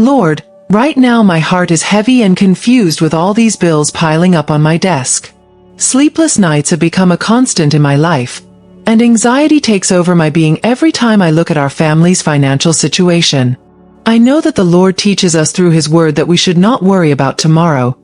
Lord, right now my heart is heavy and confused with all these bills piling up on my desk. Sleepless nights have become a constant in my life, and anxiety takes over my being every time I look at our family's financial situation. I know that the Lord teaches us through His Word that we should not worry about tomorrow,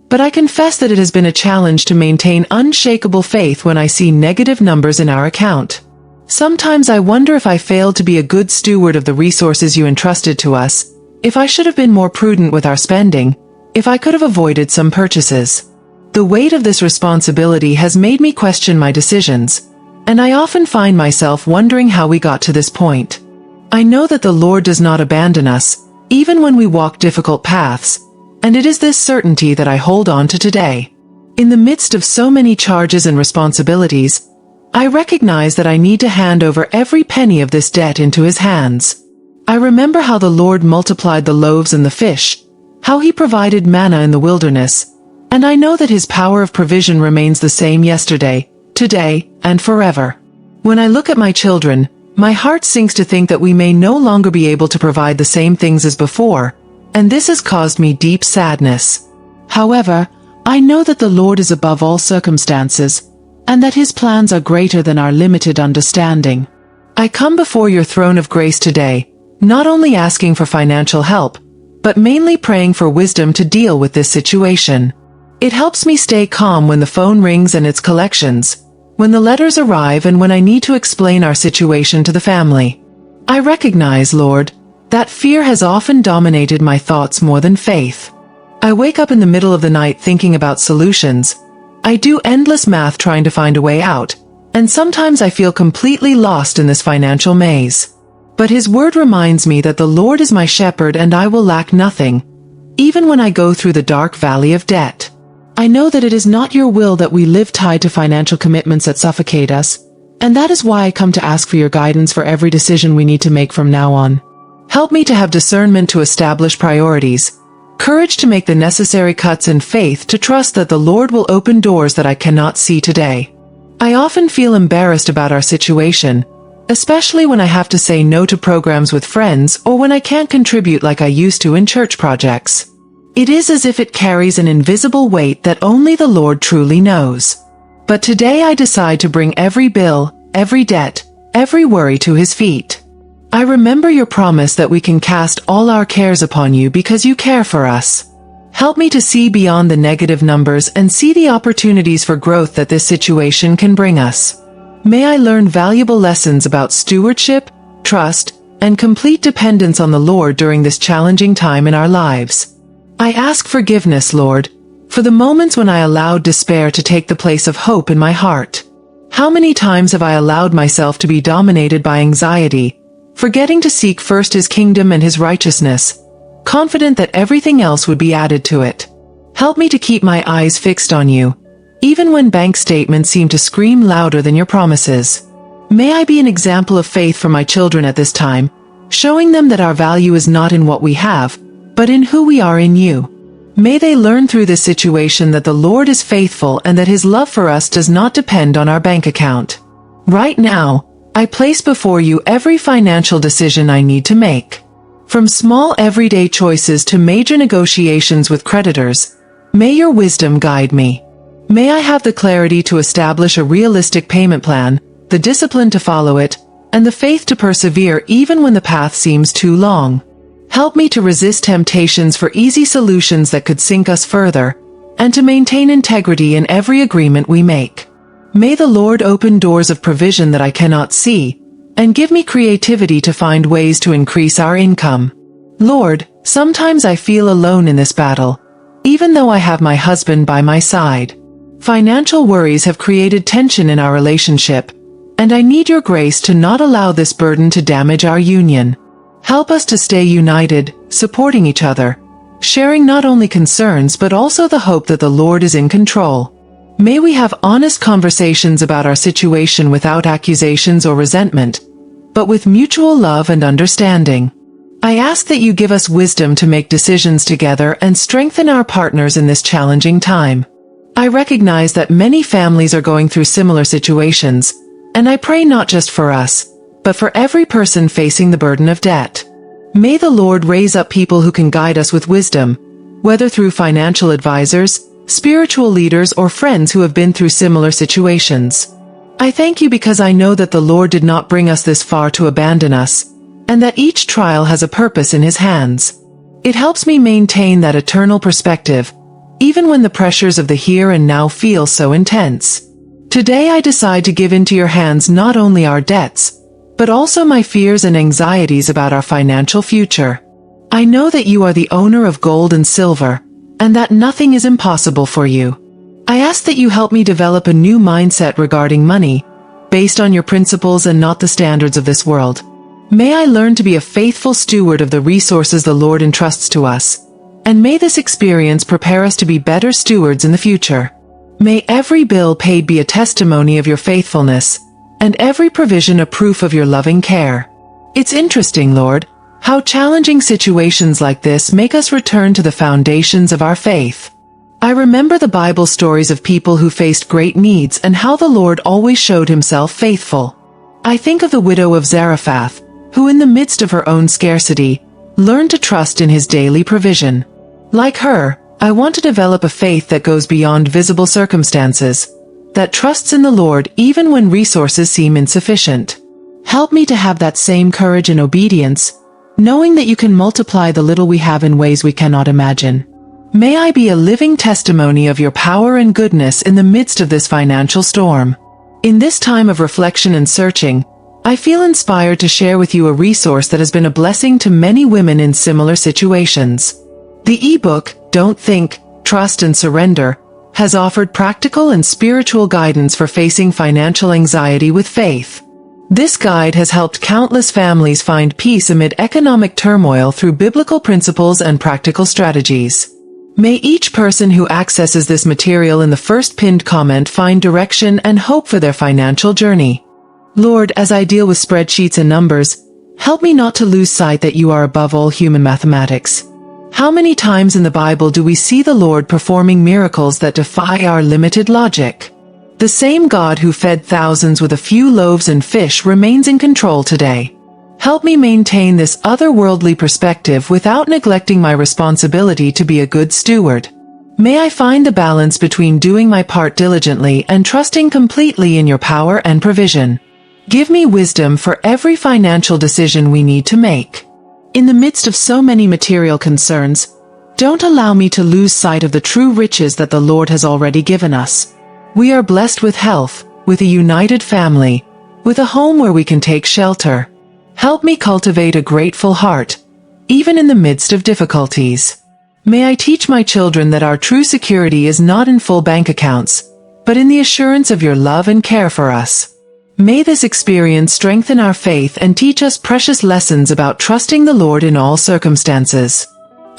but I confess that it has been a challenge to maintain unshakable faith when I see negative numbers in our account. Sometimes I wonder if I failed to be a good steward of the resources you entrusted to us, if I should have been more prudent with our spending, if I could have avoided some purchases. The weight of this responsibility has made me question my decisions, and I often find myself wondering how we got to this point. I know that the Lord does not abandon us, even when we walk difficult paths, and it is this certainty that I hold on to today. In the midst of so many charges and responsibilities, I recognize that I need to hand over every penny of this debt into His hands. I remember how the Lord multiplied the loaves and the fish, how He provided manna in the wilderness, and I know that His power of provision remains the same yesterday, today, and forever. When I look at my children, my heart sinks to think that we may no longer be able to provide the same things as before, and this has caused me deep sadness. However, I know that the Lord is above all circumstances, and that His plans are greater than our limited understanding. I come before your throne of grace today, not only asking for financial help, but mainly praying for wisdom to deal with this situation. It helps me stay calm when the phone rings and it's collections, when the letters arrive and when I need to explain our situation to the family. I recognize, Lord, that fear has often dominated my thoughts more than faith. I wake up in the middle of the night thinking about solutions. I do endless math trying to find a way out, and sometimes I feel completely lost in this financial maze. But His Word reminds me that the Lord is my shepherd and I will lack nothing, even when I go through the dark valley of debt. I know that it is not your will that we live tied to financial commitments that suffocate us, and that is why I come to ask for your guidance for every decision we need to make from now on. Help me to have discernment to establish priorities, courage to make the necessary cuts, and faith to trust that the Lord will open doors that I cannot see today. I often feel embarrassed about our situation, especially when I have to say no to programs with friends or when I can't contribute like I used to in church projects. It is as if it carries an invisible weight that only the Lord truly knows. But today I decide to bring every bill, every debt, every worry to His feet. I remember your promise that we can cast all our cares upon you because you care for us. Help me to see beyond the negative numbers and see the opportunities for growth that this situation can bring us. May I learn valuable lessons about stewardship, trust, and complete dependence on the Lord during this challenging time in our lives. I ask forgiveness, Lord, for the moments when I allowed despair to take the place of hope in my heart. How many times have I allowed myself to be dominated by anxiety, forgetting to seek first His kingdom and His righteousness, confident that everything else would be added to it? Help me to keep my eyes fixed on you, even when bank statements seem to scream louder than your promises. May I be an example of faith for my children at this time, showing them that our value is not in what we have, but in who we are in you. May they learn through this situation that the Lord is faithful and that His love for us does not depend on our bank account. Right now, I place before you every financial decision I need to make. From small everyday choices to major negotiations with creditors, may your wisdom guide me. May I have the clarity to establish a realistic payment plan, the discipline to follow it, and the faith to persevere even when the path seems too long. Help me to resist temptations for easy solutions that could sink us further, and to maintain integrity in every agreement we make. May the Lord open doors of provision that I cannot see, and give me creativity to find ways to increase our income. Lord, sometimes I feel alone in this battle, even though I have my husband by my side. Financial worries have created tension in our relationship, and I need your grace to not allow this burden to damage our union. Help us to stay united, supporting each other, sharing not only concerns but also the hope that the Lord is in control. May we have honest conversations about our situation without accusations or resentment, but with mutual love and understanding. I ask that you give us wisdom to make decisions together and strengthen our partners in this challenging time. I recognize that many families are going through similar situations, and I pray not just for us, but for every person facing the burden of debt. May the Lord raise up people who can guide us with wisdom, whether through financial advisors, spiritual leaders, or friends who have been through similar situations. I thank you because I know that the Lord did not bring us this far to abandon us, and that each trial has a purpose in His hands. It helps me maintain that eternal perspective, even when the pressures of the here and now feel so intense. Today I decide to give into your hands not only our debts, but also my fears and anxieties about our financial future. I know that you are the owner of gold and silver, and that nothing is impossible for you. I ask that you help me develop a new mindset regarding money, based on your principles and not the standards of this world. May I learn to be a faithful steward of the resources the Lord entrusts to us, and may this experience prepare us to be better stewards in the future. May every bill paid be a testimony of your faithfulness, and every provision a proof of your loving care. It's interesting, Lord, how challenging situations like this make us return to the foundations of our faith. I remember the Bible stories of people who faced great needs and how the Lord always showed Himself faithful. I think of the widow of Zarephath, who in the midst of her own scarcity, learned to trust in His daily provision. Like her, I want to develop a faith that goes beyond visible circumstances, that trusts in the Lord even when resources seem insufficient. Help me to have that same courage and obedience, knowing that you can multiply the little we have in ways we cannot imagine. May I be a living testimony of your power and goodness in the midst of this financial storm. In this time of reflection and searching, I feel inspired to share with you a resource that has been a blessing to many women in similar situations. The ebook, Don't Think, Trust and Surrender, has offered practical and spiritual guidance for facing financial anxiety with faith. This guide has helped countless families find peace amid economic turmoil through biblical principles and practical strategies. May each person who accesses this material in the first pinned comment find direction and hope for their financial journey. Lord, as I deal with spreadsheets and numbers, help me not to lose sight that you are above all human mathematics. How many times in the Bible do we see the Lord performing miracles that defy our limited logic? The same God who fed thousands with a few loaves and fish remains in control today. Help me maintain this otherworldly perspective without neglecting my responsibility to be a good steward. May I find the balance between doing my part diligently and trusting completely in your power and provision. Give me wisdom for every financial decision we need to make. In the midst of so many material concerns, don't allow me to lose sight of the true riches that the Lord has already given us. We are blessed with health, with a united family, with a home where we can take shelter. Help me cultivate a grateful heart, even in the midst of difficulties. May I teach my children that our true security is not in full bank accounts, but in the assurance of your love and care for us. May this experience strengthen our faith and teach us precious lessons about trusting the Lord in all circumstances.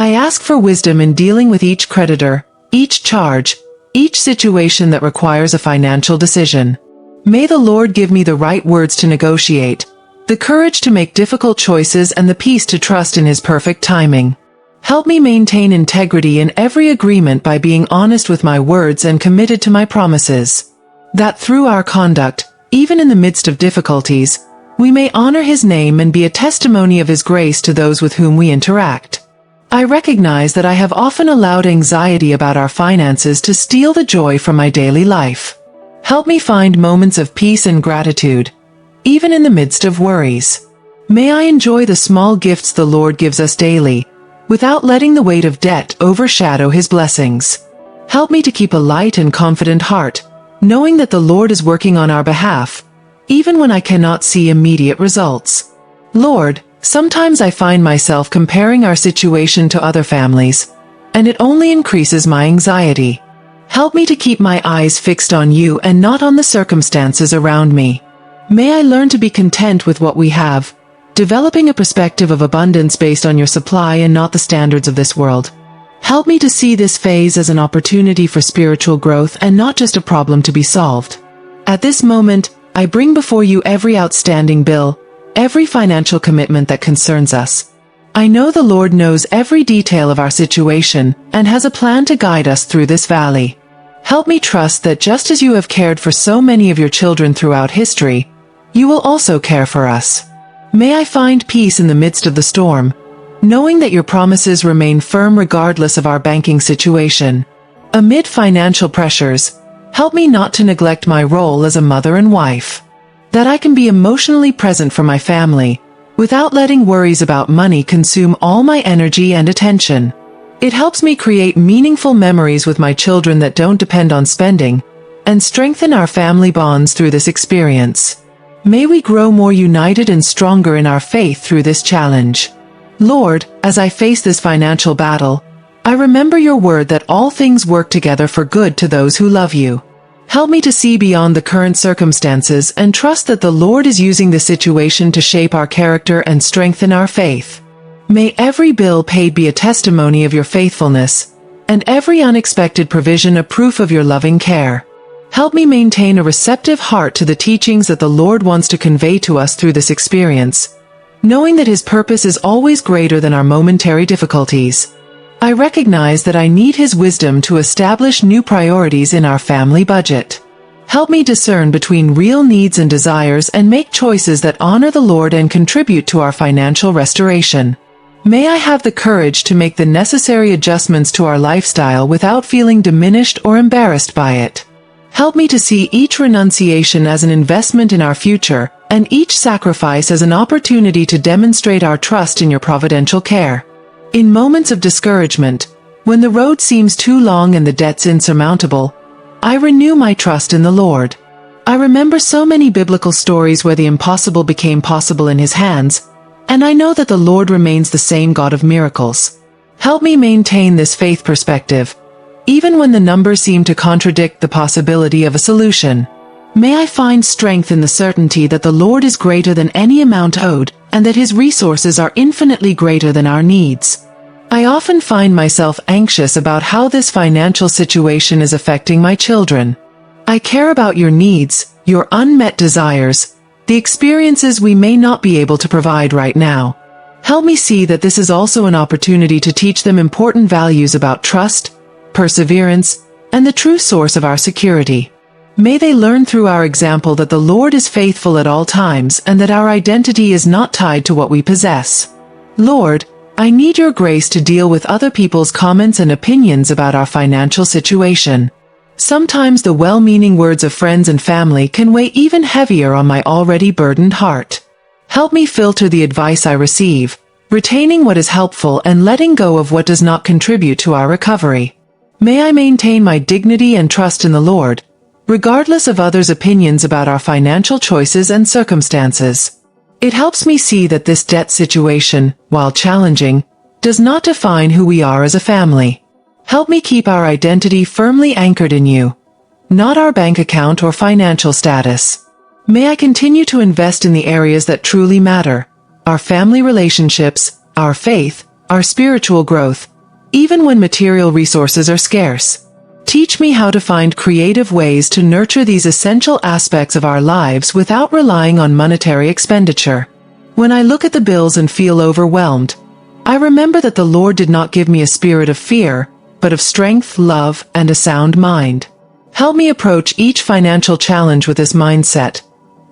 I ask for wisdom in dealing with each creditor, each charge, each situation that requires a financial decision. May the Lord give me the right words to negotiate, the courage to make difficult choices, and the peace to trust in His perfect timing. Help me maintain integrity in every agreement by being honest with my words and committed to my promises. That through our conduct, even in the midst of difficulties, we may honor His name and be a testimony of His grace to those with whom we interact. I recognize that I have often allowed anxiety about our finances to steal the joy from my daily life. Help me find moments of peace and gratitude, even in the midst of worries. May I enjoy the small gifts the Lord gives us daily, without letting the weight of debt overshadow His blessings. Help me to keep a light and confident heart, knowing that the Lord is working on our behalf, even when I cannot see immediate results. Lord, sometimes I find myself comparing our situation to other families, and it only increases my anxiety. Help me to keep my eyes fixed on you and not on the circumstances around me. May I learn to be content with what we have, developing a perspective of abundance based on your supply and not the standards of this world. Help me to see this phase as an opportunity for spiritual growth and not just a problem to be solved. At this moment, I bring before you every outstanding bill, every financial commitment that concerns us. I know the Lord knows every detail of our situation and has a plan to guide us through this valley. Help me trust that just as you have cared for so many of your children throughout history, you will also care for us. May I find peace in the midst of the storm, knowing that your promises remain firm regardless of our banking situation. Amid financial pressures, help me not to neglect my role as a mother and wife. That I can be emotionally present for my family, without letting worries about money consume all my energy and attention. It helps me create meaningful memories with my children that don't depend on spending, and strengthen our family bonds through this experience. May we grow more united and stronger in our faith through this challenge. Lord, as I face this financial battle, I remember your word that all things work together for good to those who love you. Help me to see beyond the current circumstances and trust that the Lord is using the situation to shape our character and strengthen our faith. May every bill paid be a testimony of your faithfulness, and every unexpected provision a proof of your loving care. Help me maintain a receptive heart to the teachings that the Lord wants to convey to us through this experience, knowing that His purpose is always greater than our momentary difficulties. I recognize that I need His wisdom to establish new priorities in our family budget. Help me discern between real needs and desires and make choices that honor the Lord and contribute to our financial restoration. May I have the courage to make the necessary adjustments to our lifestyle without feeling diminished or embarrassed by it. Help me to see each renunciation as an investment in our future, and each sacrifice as an opportunity to demonstrate our trust in your providential care. In moments of discouragement, when the road seems too long and the debts insurmountable, I renew my trust in the Lord. I remember so many biblical stories where the impossible became possible in His hands, and I know that the Lord remains the same God of miracles. Help me maintain this faith perspective, even when the numbers seem to contradict the possibility of a solution. May I find strength in the certainty that the Lord is greater than any amount owed, and that His resources are infinitely greater than our needs. I often find myself anxious about how this financial situation is affecting my children. I care about your needs, your unmet desires, the experiences we may not be able to provide right now. Help me see that this is also an opportunity to teach them important values about trust, perseverance, and the true source of our security. May they learn through our example that the Lord is faithful at all times and that our identity is not tied to what we possess. Lord, I need your grace to deal with other people's comments and opinions about our financial situation. Sometimes the well-meaning words of friends and family can weigh even heavier on my already burdened heart. Help me filter the advice I receive, retaining what is helpful and letting go of what does not contribute to our recovery. May I maintain my dignity and trust in the Lord, regardless of others' opinions about our financial choices and circumstances. It helps me see that this debt situation, while challenging, does not define who we are as a family. Help me keep our identity firmly anchored in you, not our bank account or financial status. May I continue to invest in the areas that truly matter, our family relationships, our faith, our spiritual growth, even when material resources are scarce. Teach me how to find creative ways to nurture these essential aspects of our lives without relying on monetary expenditure. When I look at the bills and feel overwhelmed, I remember that the Lord did not give me a spirit of fear, but of strength, love, and a sound mind. Help me approach each financial challenge with this mindset,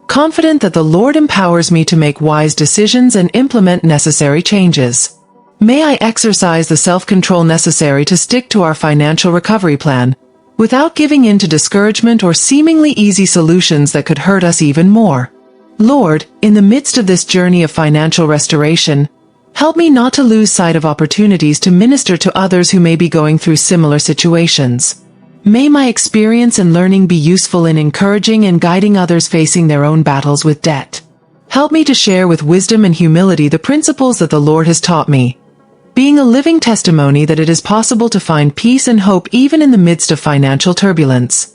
confident that the Lord empowers me to make wise decisions and implement necessary changes. May I exercise the self-control necessary to stick to our financial recovery plan, without giving in to discouragement or seemingly easy solutions that could hurt us even more. Lord, in the midst of this journey of financial restoration, help me not to lose sight of opportunities to minister to others who may be going through similar situations. May my experience and learning be useful in encouraging and guiding others facing their own battles with debt. Help me to share with wisdom and humility the principles that the Lord has taught me, being a living testimony that it is possible to find peace and hope even in the midst of financial turbulence.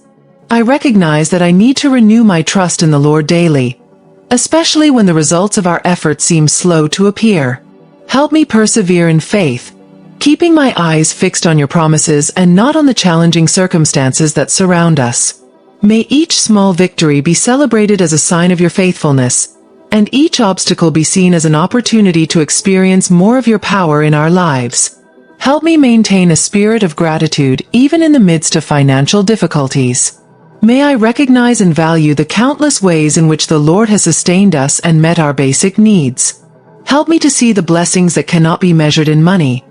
I recognize that I need to renew my trust in the Lord daily, especially when the results of our efforts seem slow to appear. Help me persevere in faith, keeping my eyes fixed on your promises and not on the challenging circumstances that surround us. May each small victory be celebrated as a sign of your faithfulness, and each obstacle be seen as an opportunity to experience more of your power in our lives. Help me maintain a spirit of gratitude even in the midst of financial difficulties. May I recognize and value the countless ways in which the Lord has sustained us and met our basic needs. Help me to see the blessings that cannot be measured in money,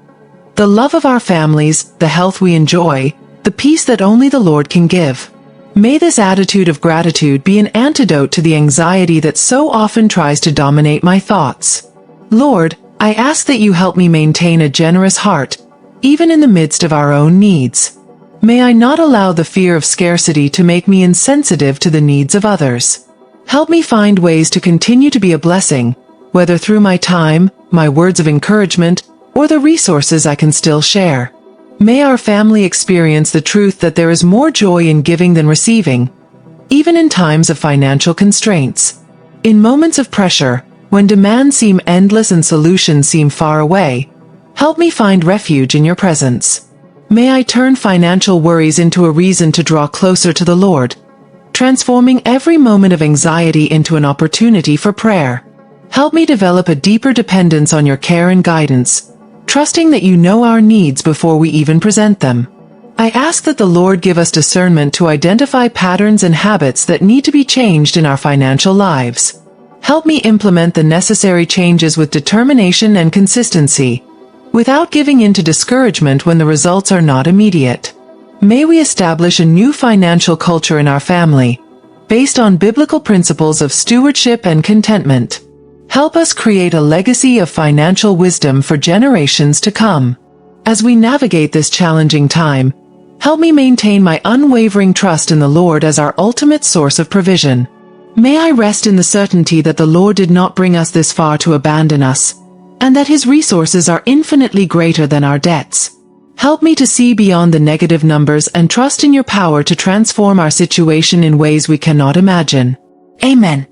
the love of our families, the health we enjoy, the peace that only the Lord can give. May this attitude of gratitude be an antidote to the anxiety that so often tries to dominate my thoughts. Lord, I ask that you help me maintain a generous heart, even in the midst of our own needs. May I not allow the fear of scarcity to make me insensitive to the needs of others. Help me find ways to continue to be a blessing, whether through my time, my words of encouragement, or the resources I can still share. May our family experience the truth that there is more joy in giving than receiving, even in times of financial constraints. In moments of pressure, when demands seem endless and solutions seem far away, help me find refuge in your presence. May I turn financial worries into a reason to draw closer to the Lord, transforming every moment of anxiety into an opportunity for prayer. Help me develop a deeper dependence on your care and guidance, trusting that you know our needs before we even present them. I ask that the Lord give us discernment to identify patterns and habits that need to be changed in our financial lives. Help me implement the necessary changes with determination and consistency, without giving in to discouragement when the results are not immediate. May we establish a new financial culture in our family, based on biblical principles of stewardship and contentment. Help us create a legacy of financial wisdom for generations to come. As we navigate this challenging time, help me maintain my unwavering trust in the Lord as our ultimate source of provision. May I rest in the certainty that the Lord did not bring us this far to abandon us, and that His resources are infinitely greater than our debts. Help me to see beyond the negative numbers and trust in your power to transform our situation in ways we cannot imagine. Amen.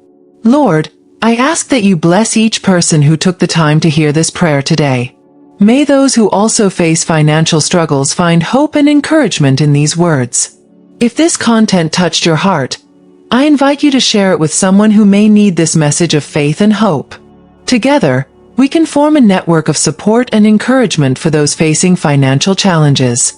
Lord, I ask that you bless each person who took the time to hear this prayer today. May those who also face financial struggles find hope and encouragement in these words. If this content touched your heart, I invite you to share it with someone who may need this message of faith and hope. Together, we can form a network of support and encouragement for those facing financial challenges.